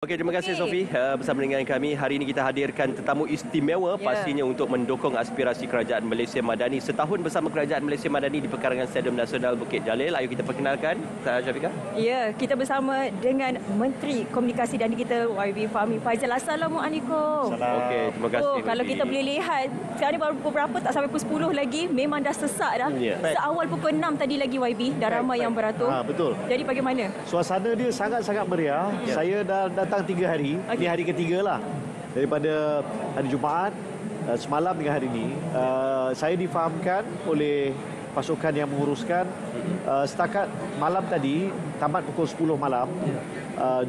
Okey, terima kasih Sophie bersama dengan kami. Hari ini kita hadirkan tetamu istimewa pastinya untuk mendukung aspirasi Kerajaan Malaysia Madani setahun bersama Kerajaan Malaysia Madani di Pekarangan Stadium Nasional Bukit Jalil. Ayo kita perkenalkan Syafiqah. Ya, kita bersama dengan Menteri Komunikasi dan kita YB Fahmi Faizal. Assalamualaikum. Okey, terima kasih. Kalau kita boleh lihat, sekarang ni baru pukul berapa, tak sampai pukul 10 lagi, memang dah sesak dah. Seawal pukul 6 tadi lagi YB, dah ramai yang beratur. Betul. Jadi bagaimana? Suasana dia sangat-sangat meriah. Saya dah datang 3 hari. Ini hari ketiga lah. Daripada hari Jumaat, semalam dengan hari ini. Saya difahamkan oleh pasukan yang menguruskan setakat malam tadi, tamat pukul 10 malam,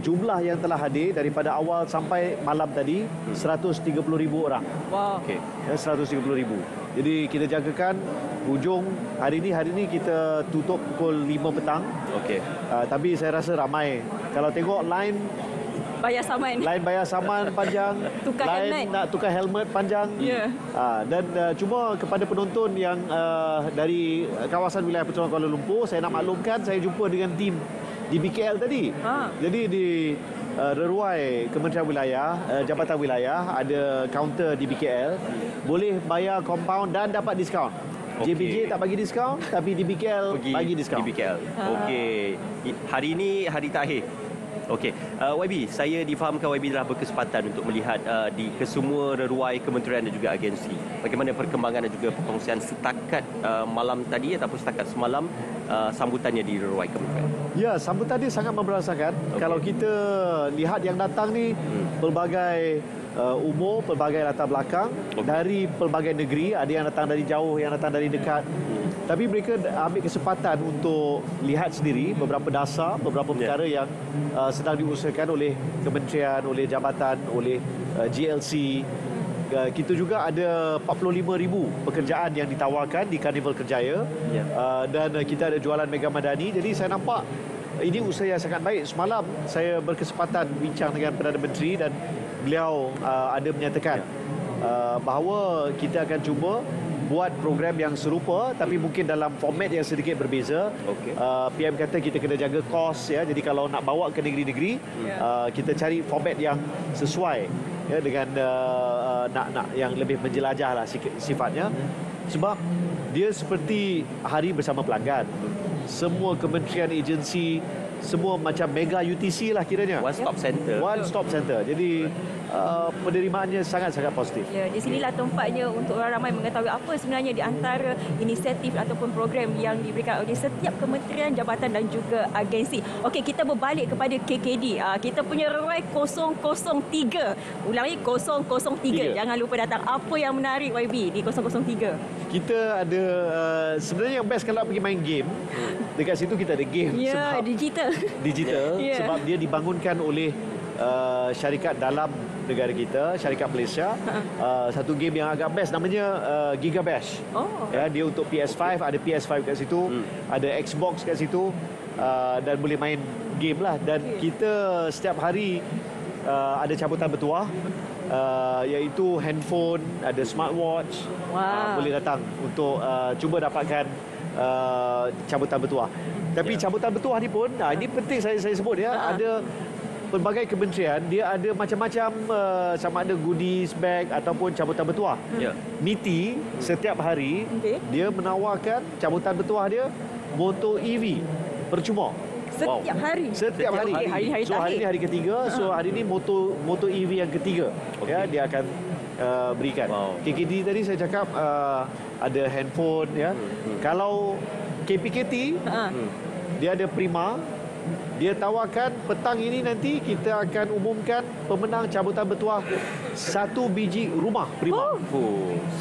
jumlah yang telah hadir daripada awal sampai malam tadi 130,000 orang. Wow. Okey. 130,000. Jadi kita jagakan hujung hari ini kita tutup pukul 5 petang. Okey. Tapi saya rasa ramai. Kalau tengok line Bayar saman. bayar saman panjang, Tukar line helmet. nak tukar helmet panjang. Ya. Dan cuma kepada penonton yang dari kawasan wilayah Petronas Kuala Lumpur, saya nak maklumkan saya jumpa dengan tim di BKL tadi. Jadi di Reruai Kementerian Wilayah, Jabatan Wilayah, ada kaunter di BKL, boleh bayar compound dan dapat diskaun. JPJ tak bagi diskaun, tapi di BKL bagi diskaun. Di BKL. Okey. Hari ini hari terakhir. Okey, YB, saya difahamkan YB telah berkesempatan untuk melihat di kesemua reruai kementerian dan juga agensi. Bagaimana perkembangan dan juga perkongsian setakat malam tadi ataupun setakat semalam sambutannya di reruai kementerian? Ya, sambutan dia sangat memberasakan. Kalau kita lihat yang datang ni pelbagai umur, pelbagai latar belakang, dari pelbagai negeri, ada yang datang dari jauh, yang datang dari dekat. Tapi mereka ambil kesempatan untuk lihat sendiri beberapa dasar, beberapa perkara yang sedang diusahakan oleh kementerian, oleh jabatan, oleh GLC. Kita juga ada 45,000 pekerjaan yang ditawarkan di Karnival Kerjaya. Dan kita ada jualan Mega Madani. Jadi saya nampak ini usaha yang sangat baik. Semalam saya berkesempatan bincang dengan Perdana Menteri dan beliau ada menyatakan bahawa kita akan cuba buat program yang serupa tapi mungkin dalam format yang sedikit berbeza. PM kata kita kena jaga kos ya. Jadi kalau nak bawa ke negeri-negeri, kita cari format yang sesuai ya, dengan nak yang lebih menjelajah lah sifatnya. Sebab dia seperti hari bersama pelanggan. Semua kementerian, agensi, semua macam mega UTC lah kiranya. One stop center. One stop center. Jadi penerimaannya sangat-sangat positif. Ya, di sinilah tempatnya untuk orang ramai mengetahui apa sebenarnya di antara inisiatif ataupun program yang diberikan oleh setiap kementerian, jabatan dan juga agensi. Okey, kita berbalik kepada KKD. Kita punya reruai 003. Ulangi 003. Jangan lupa datang. Apa yang menarik YB di 003? Kita ada sebenarnya yang best kalau pergi main game. Dekat situ kita ada game. Ya, sebab digital. sebab dia dibangunkan oleh syarikat dalam negara kita, syarikat Malaysia. Satu game yang agak best namanya Giga Bash. Ya, dia untuk PS5, ada PS5 kat situ, ada Xbox kat situ, dan boleh main game lah. Dan kita setiap hari ada cabutan bertuah, iaitu handphone, ada smartwatch. Boleh datang untuk cuba dapatkan cabutan bertuah. Tapi cabutan bertuah ni pun, ini penting saya sebut ya, ada pelbagai kementerian, dia ada macam-macam sama ada goodies bag ataupun cabutan bertuah. MITI setiap hari dia menawarkan cabutan bertuah dia motor EV percuma. Setiap hari. Setiap hari. So hari ni hari ketiga, so hari ni motor EV yang ketiga. Ya, dia akan berikan. KKD tadi saya cakap ada handphone ya. Kalau KPKT dia ada Prima. Dia tawarkan petang ini nanti kita akan umumkan pemenang cabutan bertuah 1 biji rumah Prima.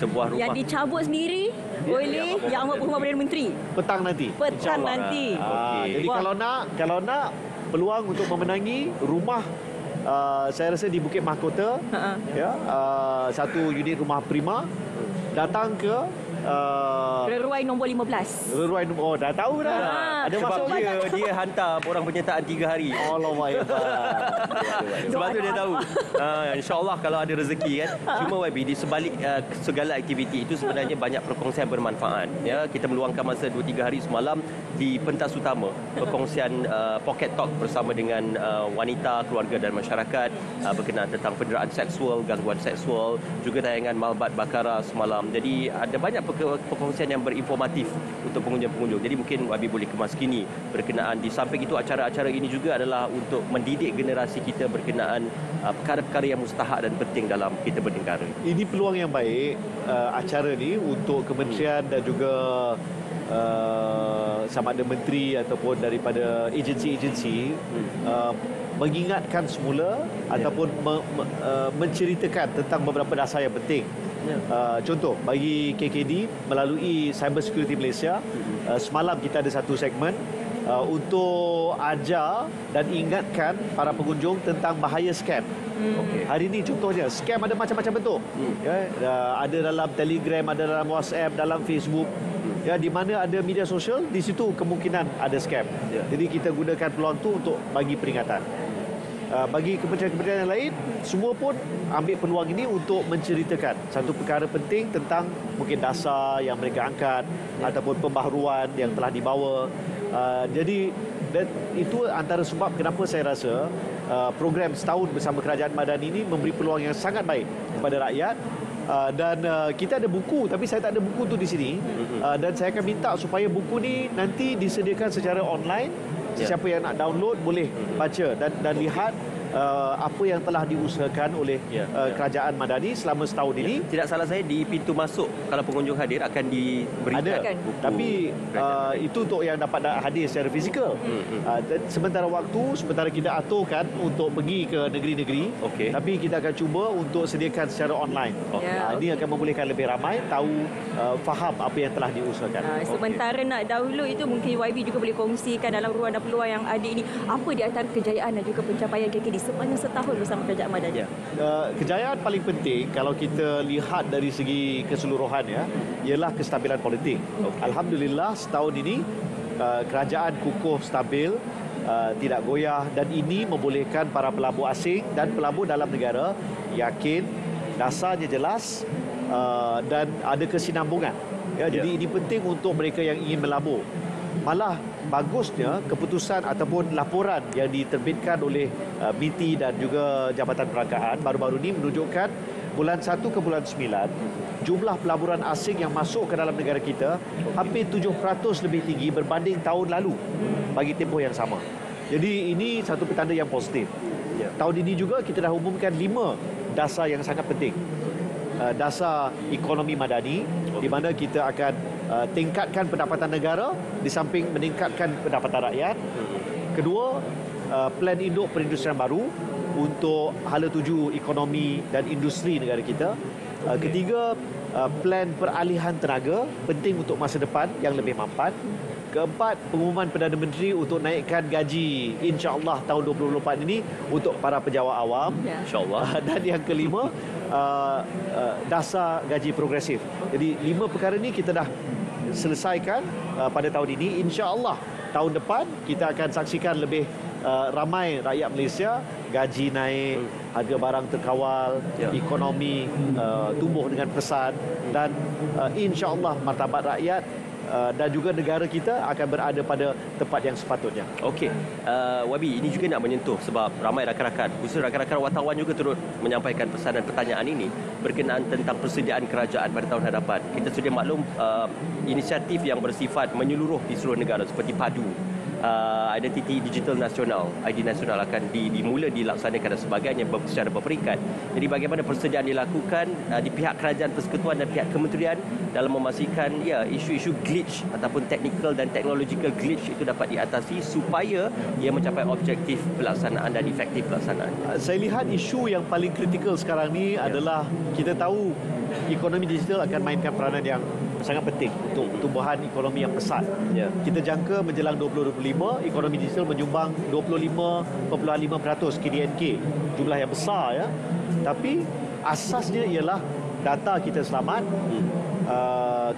Sebuah rumah Yang dicabut sendiri oleh Yang Amat Berhormat Perdana Menteri. Petang nanti. Petang nanti. Jadi kalau nak peluang untuk memenangi rumah, saya rasa di Bukit Mahkota, ya, 1 unit rumah Prima, datang ke reruai nombor 15. Reruai nombor, dah tahu dah. Ada sebab masuk dia hantar orang penyertaan 3 hari. Allah Sebab tu dia tahu. InsyaAllah kalau ada rezeki kan. Cuma YB, di sebalik segala aktiviti itu sebenarnya banyak perkongsian bermanfaat. Ya, kita meluangkan masa 2-3 hari semalam di pentas utama perkongsian pocket talk bersama dengan wanita, keluarga dan masyarakat berkenaan tentang penderaan seksual, gangguan seksual, juga tayangan Malbat Bakara semalam. Jadi ada banyak perkongsian yang berinformatif untuk pengunjung-pengunjung. Jadi mungkin Wabi boleh kemaskini berkenaan. Di samping itu, acara-acara ini juga adalah untuk mendidik generasi kita berkenaan perkara-perkara yang mustahak dan penting dalam kita bernegara. Ini peluang yang baik acara ni untuk kementerian dan juga sama ada menteri ataupun daripada agensi-agensi mengingatkan semula ataupun menceritakan tentang beberapa dasar yang penting. Contoh, bagi KKD melalui Cyber Security Malaysia, semalam kita ada satu segmen untuk ajar dan ingatkan para pengunjung tentang bahaya scam. Hari ini contohnya, scam ada macam-macam bentuk. Ada dalam Telegram, ada dalam WhatsApp, dalam Facebook. Di mana ada media sosial, di situ kemungkinan ada scam. Jadi kita gunakan peluang tu untuk bagi peringatan. Bagi kementerian-kementerian yang lain, semua pun ambil peluang ini untuk menceritakan satu perkara penting tentang mungkin dasar yang mereka angkat ataupun pembaharuan yang telah dibawa. Jadi itu antara sebab kenapa saya rasa program setahun bersama Kerajaan Madani ini memberi peluang yang sangat baik kepada rakyat. Dan kita ada buku, tapi saya tak ada buku tu di sini. Dan saya akan minta supaya buku ni nanti disediakan secara online. Siapa yang nak download boleh baca dan lihat apa yang telah diusahakan oleh Kerajaan Madani selama setahun ini. Tidak salah saya, di pintu masuk kalau pengunjung hadir akan diberikan buku. Tapi itu untuk yang dapat hadir secara fizikal. Sementara kita aturkan untuk pergi ke negeri-negeri, tapi kita akan cuba untuk sediakan secara online. Ini akan membolehkan lebih ramai tahu, faham apa yang telah diusahakan. Sementara nak download itu, mungkin YB juga boleh kongsikan dalam ruang dan peluang yang ada ini, apa di antara kejayaan dan juga pencapaian KKD sepanjang setahun bersama Kerajaan Madani? Kejayaan paling penting kalau kita lihat dari segi keseluruhan ialah kestabilan politik. Alhamdulillah setahun ini kerajaan kukuh, stabil, tidak goyah, dan ini membolehkan para pelabur asing dan pelabur dalam negara yakin, dasarnya jelas, dan ada kesinambungan. Jadi ini penting untuk mereka yang ingin melabur. Malah bagusnya keputusan ataupun laporan yang diterbitkan oleh MITI dan juga Jabatan Perangkaan baru-baru ini menunjukkan bulan 1 ke bulan 9 jumlah pelaburan asing yang masuk ke dalam negara kita hampir 7% lebih tinggi berbanding tahun lalu bagi tempoh yang sama. Jadi ini satu petanda yang positif. Tahun ini juga kita dah umumkan 5 dasar yang sangat penting. Dasar ekonomi madani, di mana kita akan tingkatkan pendapatan negara di samping meningkatkan pendapatan rakyat. Kedua, plan induk perindustrian baru untuk hala tuju ekonomi dan industri negara kita. Ketiga, plan peralihan tenaga penting untuk masa depan yang lebih mampan. Keempat, pengumuman Perdana Menteri untuk naikkan gaji insya-Allah tahun 2024 ini untuk para pejabat awam, insya-Allah. Dan yang kelima, dasar gaji progresif. Jadi 5 perkara ini kita dah selesaikan pada tahun ini. Insya-Allah tahun depan kita akan saksikan lebih ramai rakyat Malaysia gaji naik, harga barang terkawal, ekonomi tumbuh dengan pesat, dan insya-Allah martabat rakyat dan juga negara kita akan berada pada tempat yang sepatutnya. Okey, Wabi, ini juga nak menyentuh sebab ramai rakan-rakan, khususnya rakan-rakan wartawan juga turut menyampaikan pesan dan pertanyaan ini berkenaan tentang persediaan kerajaan pada tahun hadapan. Kita sudah maklum inisiatif yang bersifat menyeluruh di seluruh negara seperti PADU, identiti digital nasional, ID nasional akan dimula dilaksanakan dan sebagainya secara berperingkat. Jadi bagaimana persediaan dilakukan di pihak kerajaan persekutuan dan pihak kementerian dalam memastikan isu-isu glitch ataupun technical dan technological glitch itu dapat diatasi supaya ia mencapai objektif pelaksanaan dan efektif pelaksanaan. Saya lihat isu yang paling kritikal sekarang ni adalah kita tahu ekonomi digital akan mainkan peranan yang sangat penting untuk pertumbuhan ekonomi yang pesat. Kita jangka menjelang 2025 ekonomi digital menyumbang 25.5% KDNK, jumlah yang besar Tapi asasnya ialah data kita selamat,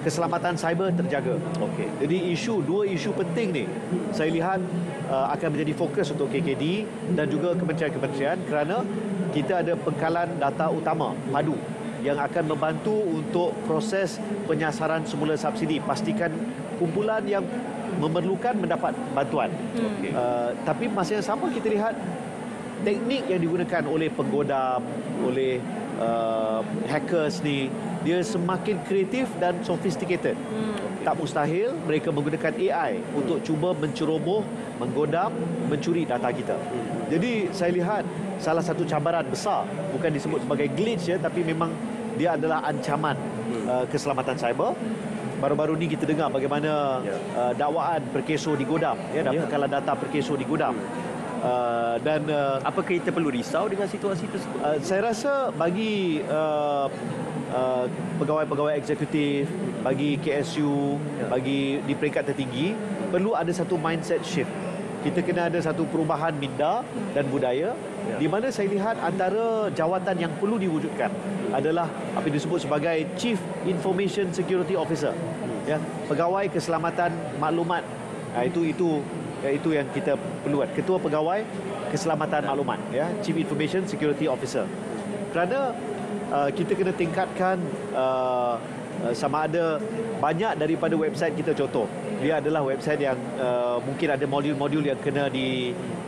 keselamatan cyber terjaga. Jadi dua isu penting ni saya lihat akan menjadi fokus untuk KKD dan juga kementerian-kementerian kerana kita ada pengkalan data utama PADU yang akan membantu untuk proses penyasaran semula subsidi. Pastikan kumpulan yang memerlukan mendapat bantuan. Tapi masa yang sama kita lihat teknik yang digunakan oleh penggodam, oleh hackers ni, dia semakin kreatif dan sophisticated. Tak mustahil mereka menggunakan AI untuk cuba menceroboh, menggodam, mencuri data kita. Jadi saya lihat salah satu cabaran besar, bukan disebut sebagai glitch ya, tapi memang dia adalah ancaman keselamatan cyber. Baru-baru ni kita dengar bagaimana dakwaan perkeso digodam, pengkalan data perkeso digodam. Dan apakah kita perlu risau dengan situasi tersebut? Saya rasa bagi pegawai-pegawai eksekutif, bagi KSU, bagi di peringkat tertinggi, perlu ada satu mindset shift. Kita kena ada satu perubahan minda dan budaya, di mana saya lihat antara jawatan yang perlu diwujudkan adalah apa yang disebut sebagai Chief Information Security Officer, pegawai keselamatan maklumat. Itu yang kita perlukan, ketua pegawai keselamatan maklumat, Chief Information Security Officer. Kerana kita kena tingkatkan sama ada banyak daripada website kita, contoh dia adalah website yang mungkin ada modul-modul yang kena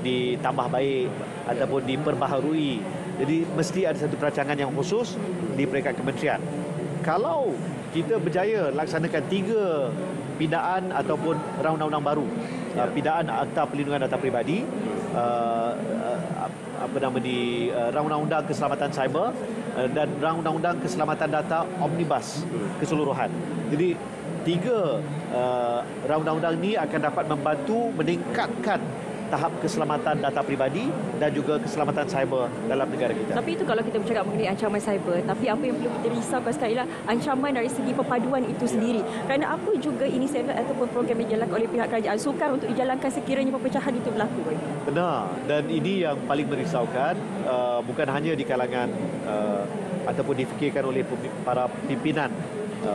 ditambah baik ataupun diperbaharui. Jadi mesti ada satu perancangan yang khusus di peringkat kementerian. Kalau kita berjaya laksanakan 3 pindaan ataupun rang undang-undang baru, pindaan Akta Perlindungan Data Peribadi, rang undang-undang keselamatan cyber dan rang undang-undang keselamatan data omnibus keseluruhan. Jadi 3 rang undang-undang ini akan dapat membantu meningkatkan tahap keselamatan data peribadi dan juga keselamatan cyber dalam negara kita. Tapi itu kalau kita bercakap mengenai ancaman cyber, tapi apa yang perlu kita risaukan sekali ialah ancaman dari segi perpaduan itu sendiri. Kerana apa juga inisiatif ataupun program yang dijalankan oleh pihak kerajaan sukar untuk dijalankan sekiranya perpecahan itu berlaku. Benar, dan ini yang paling merisaukan, bukan hanya di kalangan ataupun difikirkan oleh para pimpinan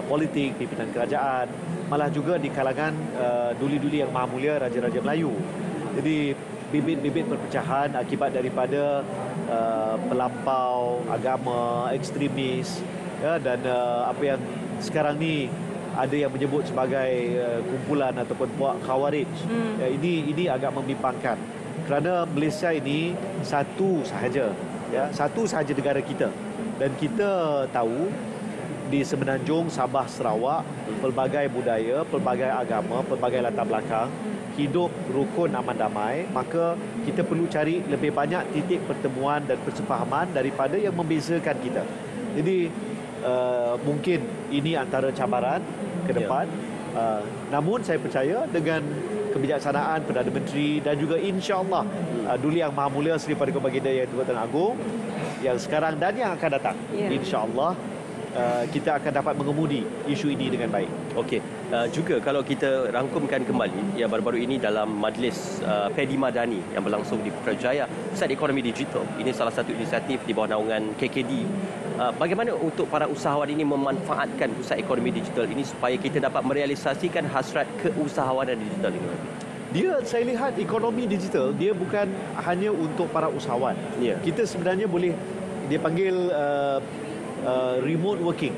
politik, pimpinan kerajaan, malah juga di kalangan duli-duli yang maha mulia, raja-raja Melayu. Jadi bibit-bibit perpecahan akibat daripada pelampau agama ekstremis, dan apa yang sekarang ni ada yang menyebut sebagai kumpulan ataupun puak khawarij. Ini agak membimbangkan kerana Malaysia ini satu sahaja negara kita, dan kita tahu di Semenanjung, Sabah, Sarawak, pelbagai budaya, pelbagai agama, pelbagai latar belakang hidup rukun aman damai. Maka kita perlu cari lebih banyak titik pertemuan dan persefahaman daripada yang membezakan kita. Jadi mungkin ini antara cabaran ke depan. Namun saya percaya dengan kebijaksanaan Perdana Menteri dan juga insya-Allah Duli Yang Maha Mulia Seri Paduka Baginda Yang Tuan Agong yang sekarang dan yang akan datang, insya-Allah kita akan dapat mengemudi isu ini dengan baik. Okey, juga kalau kita rangkumkan kembali, ya baru-baru ini dalam majlis Pedi Madani yang berlangsung di Putrajaya, Pusat Ekonomi Digital, ini salah satu inisiatif di bawah naungan KKD. Bagaimana untuk para usahawan ini memanfaatkan Pusat Ekonomi Digital ini supaya kita dapat merealisasikan hasrat keusahawanan digital ini? Saya lihat ekonomi digital, dia bukan hanya untuk para usahawan. Kita sebenarnya boleh, dia panggil remote working,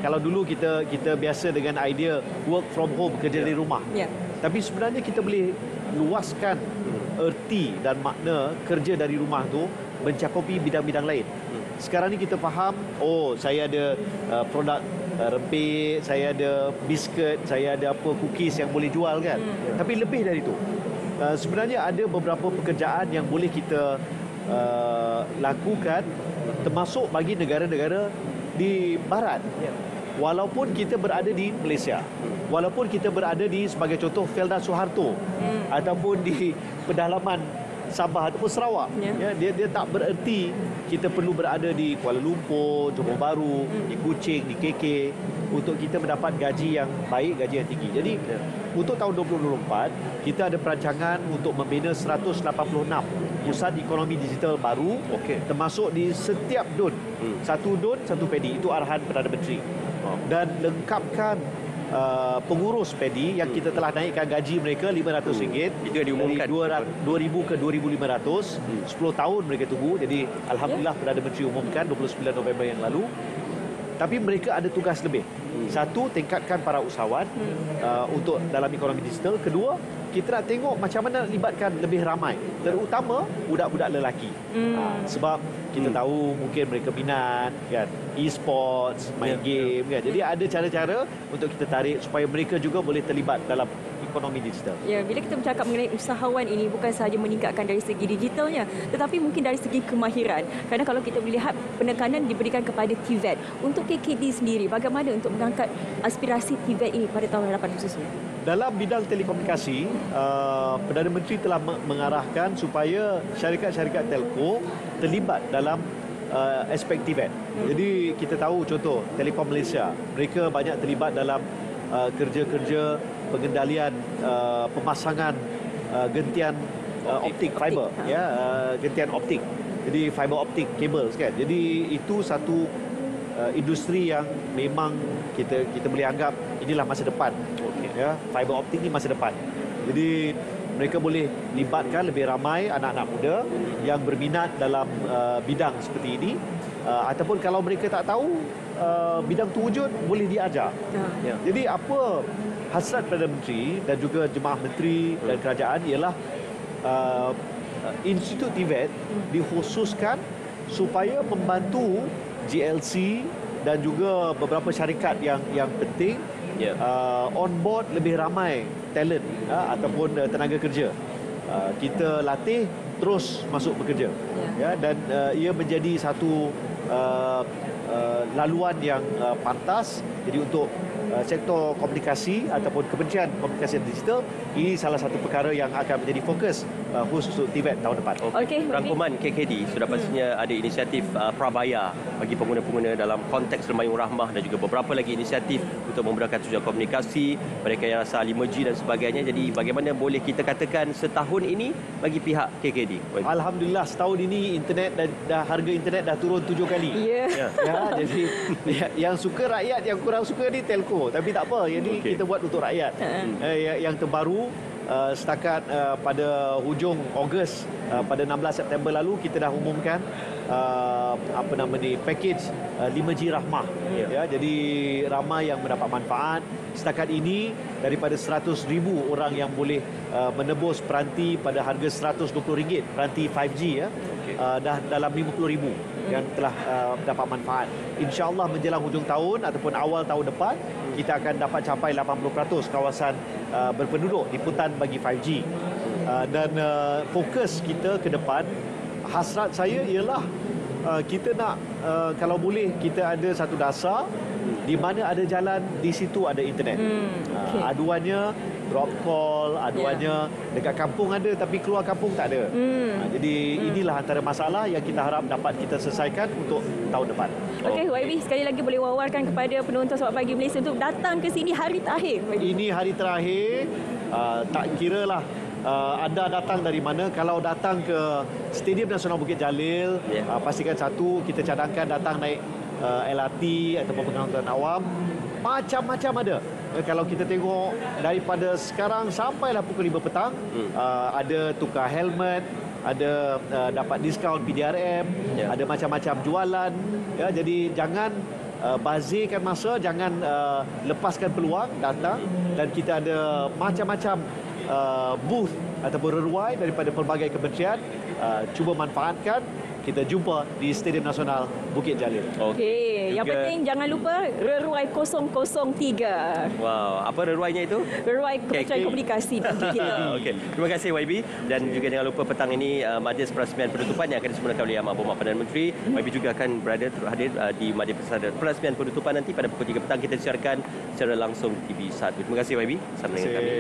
kalau dulu kita biasa dengan idea work from home, kerja dari rumah, tapi sebenarnya kita boleh luaskan erti dan makna kerja dari rumah tu mencakupi bidang-bidang lain. Sekarang ni kita faham, saya ada produk rempit, saya ada biskuit, saya ada cookies yang boleh jual kan. Tapi lebih dari itu, sebenarnya ada beberapa pekerjaan yang boleh kita lakukan, termasuk bagi negara-negara di barat. Walaupun kita berada di Malaysia, walaupun kita berada di, sebagai contoh, Felda Suharto, ataupun di pedalaman Sabah ataupun Sarawak, dia tak bererti kita perlu berada di Kuala Lumpur, Johor Bahru, di Kuching, di KK untuk kita mendapat gaji yang baik, gaji yang tinggi. Jadi untuk tahun 2024 kita ada perancangan untuk membina 186 pusat ekonomi digital baru, termasuk di setiap DUN, satu DUN, satu pedi. Itu arahan Perdana Menteri. Dan lengkapkan pengurus pedi yang kita telah naikkan gaji mereka RM500, itu yang diumumkan dari 2,000 ke 2,500. 10 tahun mereka tunggu. Jadi alhamdulillah Perdana Menteri umumkan 29 November yang lalu. Tapi mereka ada tugas lebih. Satu, tingkatkan para usahawan untuk dalam ekonomi digital. Kedua, kita nak tengok macam mana libatkan lebih ramai, terutama budak-budak lelaki. Sebab kita tahu mungkin mereka minat kan e-sports, main game kan. Jadi ada cara-cara untuk kita tarik supaya mereka juga boleh terlibat dalam ekonomi digital. Ya, bila kita bercakap mengenai usahawan ini bukan sahaja meningkatkan dari segi digitalnya, tetapi mungkin dari segi kemahiran. Kerana kalau kita melihat penekanan diberikan kepada TVET. Untuk KKD sendiri, bagaimana untuk mengangkat aspirasi TVET ini pada tahun hadapan khususnya? Dalam bidang telekomunikasi, Perdana Menteri telah mengarahkan supaya syarikat-syarikat telco terlibat dalam aspek TVET. Jadi kita tahu contoh Telekom Malaysia, mereka banyak terlibat dalam kerja-kerja pengendalian pemasangan gentian optik fiber, gentian optik. Jadi fiber optik cables kan. Jadi itu satu industri yang memang kita boleh anggap inilah masa depan. Ya, fiber optik ni masa depan. Jadi mereka boleh libatkan lebih ramai anak-anak muda yang berminat dalam bidang seperti ini, ataupun kalau mereka tak tahu bidang tu wujud, boleh diajar. Jadi apa hasrat Perdana Menteri dan juga Jemaah Menteri dan kerajaan ialah Institut TVET dikhususkan supaya membantu GLC dan juga beberapa syarikat yang penting on board lebih ramai talent ataupun tenaga kerja. Kita latih terus masuk bekerja, dan ia menjadi satu laluan yang pantas. Jadi untuk sektor komunikasi ataupun Kementerian Komunikasi dan Digital, ini salah satu perkara yang akan menjadi fokus khusus untuk TVET tahun depan. Rangkuman KKD sudah pastinya ada inisiatif prabayar bagi pengguna-pengguna dalam konteks Remayung Rahmah dan juga beberapa lagi inisiatif untuk memudahkan tujuan komunikasi, mereka yang rasa 5G dan sebagainya. Jadi bagaimana boleh kita katakan setahun ini bagi pihak KKD? Alhamdulillah setahun ini internet dah harga internet dah turun 7 kali. Jadi yang suka rakyat, yang kurang suka ni telco. Tapi tak apa, ini kita buat untuk rakyat. Yang terbaru setakat pada hujung Ogos, pada 16 September lalu kita dah umumkan package 5G Rahmah. Jadi ramai yang mendapat manfaat. Setakat ini daripada 100,000 orang yang boleh menebus peranti pada harga RM120, peranti 5G dah dalam 50,000 yang telah dapat manfaat. InsyaAllah menjelang hujung tahun ataupun awal tahun depan, kita akan dapat capai 80% kawasan berpenduduk liputan bagi 5G. Dan fokus kita ke depan, hasrat saya ialah kita nak kalau boleh kita ada satu dasar di mana ada jalan, di situ ada internet. Aduannya drop call, aduannya dekat kampung ada tapi keluar kampung tak ada. Jadi inilah antara masalah yang kita harap dapat kita selesaikan untuk tahun depan. Okey, YB sekali lagi boleh wawarkan kepada penonton Selamat Pagi Malaysia untuk datang ke sini hari terakhir. Ini hari terakhir, tak kiralah anda datang dari mana. Kalau datang ke Stadium Nasional Bukit Jalil, pastikan satu, kita cadangkan datang naik LRT ataupun pengangkutan awam. Macam-macam ada. Kalau kita tengok daripada sekarang sampailah pukul 5 petang, ada tukar helmet, ada dapat diskaun PDRM, ada macam-macam jualan. Jadi jangan bazirkan masa, jangan lepaskan peluang, datang. Dan kita ada macam-macam booth ataupun reruai daripada pelbagai kementerian. Cuba manfaatkan. Kita jumpa di Stadium Nasional Bukit Jalil. Okey, yang penting jangan lupa Reruai 003. Wow, apa reruainya itu? Reruai Kementerian Komunikasi dan Digital. Okey, terima kasih YB, dan juga jangan lupa petang ini majlis perasmian penutupan yang akan disemulakan oleh Amat Berhormat Perdana Menteri. YB juga akan berada hadir di majlis perasmian penutupan nanti pada pukul 3 petang. Kita siarkan secara langsung TV1. Terima kasih YB, bersama dengan kami.